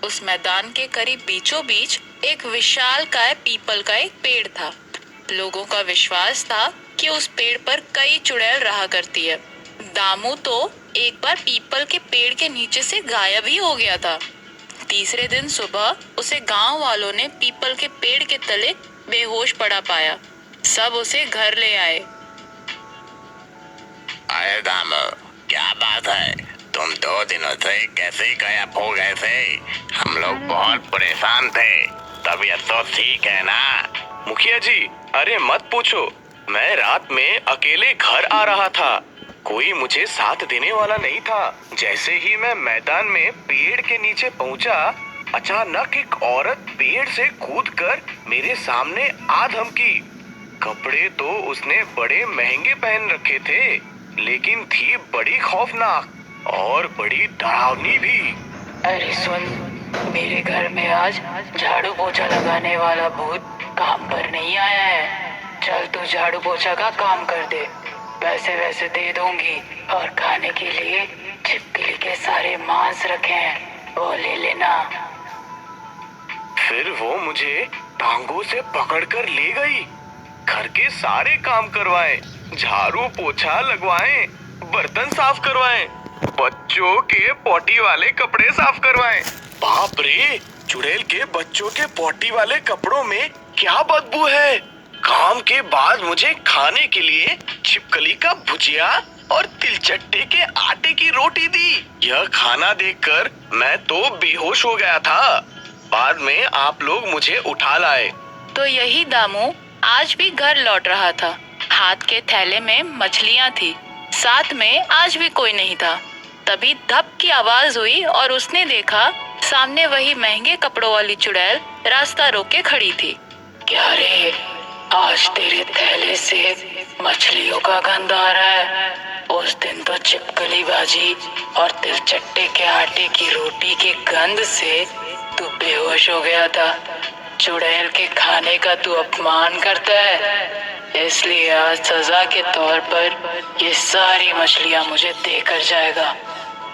उस मैदान के करीब बीचों बीच एक विशालकाय पीपल का एक पेड़ था। लोगों का विश्वास था कि उस पेड़ पर कई चुड़ैल रहा करती है। दामू तो एक बार पीपल के पेड़ के नीचे से गायब ही हो गया था। तीसरे दिन सुबह उसे गांव वालों ने पीपल के पेड़ के तले बेहोश पड़ा पाया। सब उसे घर ले आए। अरे दामू, क्या बात है? तुम 2 दिनों से कैसे गायब हो गए थे? हम लोग बहुत परेशान थे। तबीयत तो ठीक है ना? मुखिया जी, अरे मत पूछो। मैं रात में अकेले घर आ रहा था। कोई मुझे साथ देने वाला नहीं था। जैसे ही मैं मैदान में पेड़ के नीचे पहुंचा, अचानक एक औरत पेड़ से कूदकर मेरे सामने आ धमकी। कपड़े तो उसने बड़े महंगे पहन रखे थे, लेकिन थी बड़ी खौफनाक और बड़ी डरावनी भी। अरे सुन, मेरे घर में आज झाड़ू पोछा लगाने वाला भूत काम पर नहीं आया है। चल तू झाड़ू पोछा का काम कर दे, पैसे वैसे दे दूंगी। और खाने के लिए छिपकली के सारे मांस रखे हैं, वो ले लेना। फिर वो मुझे टांगों से पकड़कर ले गई। घर के सारे काम करवाए, झाड़ू पोछा लगवाए, बर्तन साफ करवाए, बच्चों के पोटी वाले कपड़े साफ करवाए। बाप रे, चुड़ैल के बच्चों के पोटी वाले कपड़ों में क्या बदबू है। काम के बाद मुझे खाने के लिए छिपकली का भुजिया और तिलचट्टे के आटे की रोटी दी। यह खाना देखकर मैं तो बेहोश हो गया था। बाद में आप लोग मुझे उठा लाए। तो यही दामू आज भी घर लौट रहा था। हाथ के थैले में मछलियां थी, साथ में आज भी कोई नहीं था। तभी धप की आवाज हुई और उसने देखा सामने वही महंगे कपड़ों वाली चुड़ैल रास्ता रोक के खड़ी थी। क्या रे, आज तेरे थैले से मछलियों का गंध आ रहा है? उस दिन तो छिपकली बाजी और तिलचट्टे के आटे की रोटी के गंध से तू बेहोश हो गया था। चुड़ैल के खाने का तू अपमान करता है, इसलिए आज सजा के तौर पर ये सारी मछलियां मुझे देकर जाएगा।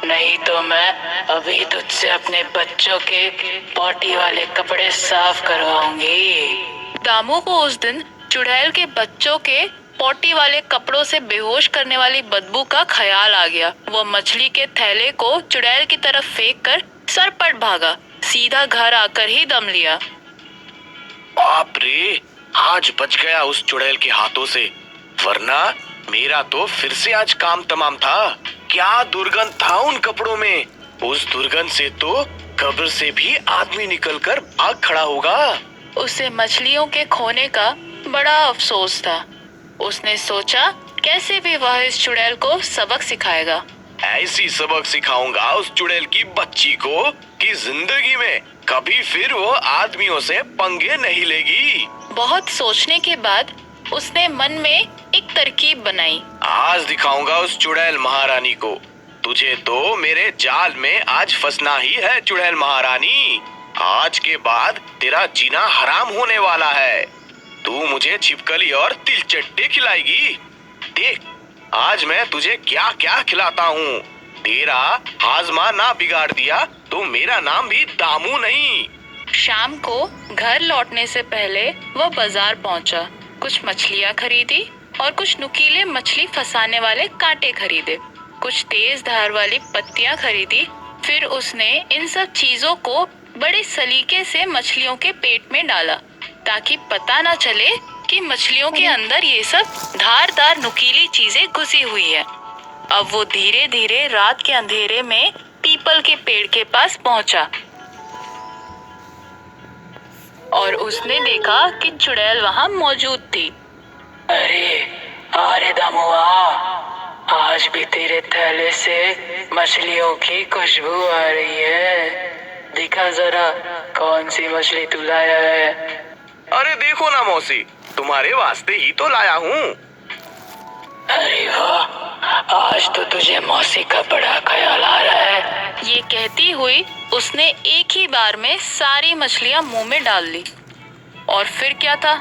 नहीं तो मैं अभी तुझसे अपने बच्चों के पोटी वाले कपड़े साफ करवाऊंगी। दामू को उस दिन चुड़ैल के बच्चों के पोटी वाले कपड़ों से बेहोश करने वाली बदबू का ख्याल आ गया। वो मछली के थैले को चुड़ैल की तरफ फेंक कर सरपट भागा। सीधा घर आकर ही दम लिया। बाप रे, आज बच गया उस चुड़ैल के हाथों से, वरना मेरा तो फिर से आज काम तमाम था। क्या दुर्गंध था उन कपड़ों में। उस दुर्गंध से तो कब्र से भी आदमी निकलकर भाग खड़ा होगा। उसे मछलियों के खोने का बड़ा अफसोस था। उसने सोचा कैसे भी वह इस चुड़ैल को सबक सिखाएगा। ऐसी सबक सिखाऊंगा उस चुड़ैल की बच्ची को कि जिंदगी में कभी फिर वो आदमियों से पंगे नहीं लेगी। बहुत सोचने के बाद उसने मन में एक तरकीब बनाई। आज दिखाऊंगा उस चुड़ैल महारानी को। तुझे तो मेरे जाल में आज फंसना ही है चुड़ैल महारानी। आज के बाद तेरा जीना हराम होने वाला है। तू मुझे छिपकली और तिलचट्टे खिलाएगी। देख, आज मैं तुझे क्या क्या खिलाता हूँ। तेरा हाजमा ना बिगाड़ दिया तो मेरा नाम भी दामू नहीं। शाम को घर लौटने से पहले वह बाजार पहुंचा। कुछ मछलियां खरीदी और कुछ नुकीले मछली फंसाने वाले कांटे खरीदे। कुछ तेज धार वाली पत्तियां खरीदी। फिर उसने इन सब चीजों को बड़े सलीके से मछलियों के पेट में डाला, ताकि पता न चले कि मछलियों के अंदर ये सब धारदार नुकीली चीजें घुसी हुई है। अब वो धीरे धीरे रात के अंधेरे में पीपल के पेड़ के पास पहुंचा और उसने देखा कि चुड़ैल वहां मौजूद थी। अरे दामुआ, आज भी तेरे थैले से मछलियों की खुशबू आ रही है। दिखा जरा कौन सी मछली तू लाया है। अरे देखो ना मौसी, तुम्हारे वास्ते ही तो लाया हूँ। अरे वाह, आज तो तुझे मौसी का बड़ा ख्याल आ रहा है। ये कहती हुई उसने एक ही बार में सारी मछलियां मुंह में डाल ली। और फिर क्या था,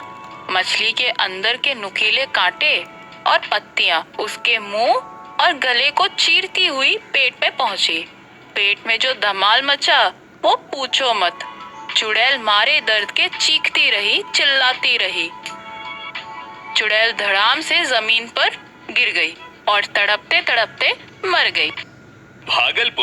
मछली के अंदर के नुकीले कांटे और पत्तियां उसके मुंह और गले को चीरती हुई पेट में पहुंची। पेट में जो धमाल मचा वो पूछो मत। चुड़ैल मारे दर्द के चीखती रही, चिल्लाती रही। चुड़ैल धड़ाम से जमीन पर गिर गई और तड़पते तड़पते मर गई। भागलपुर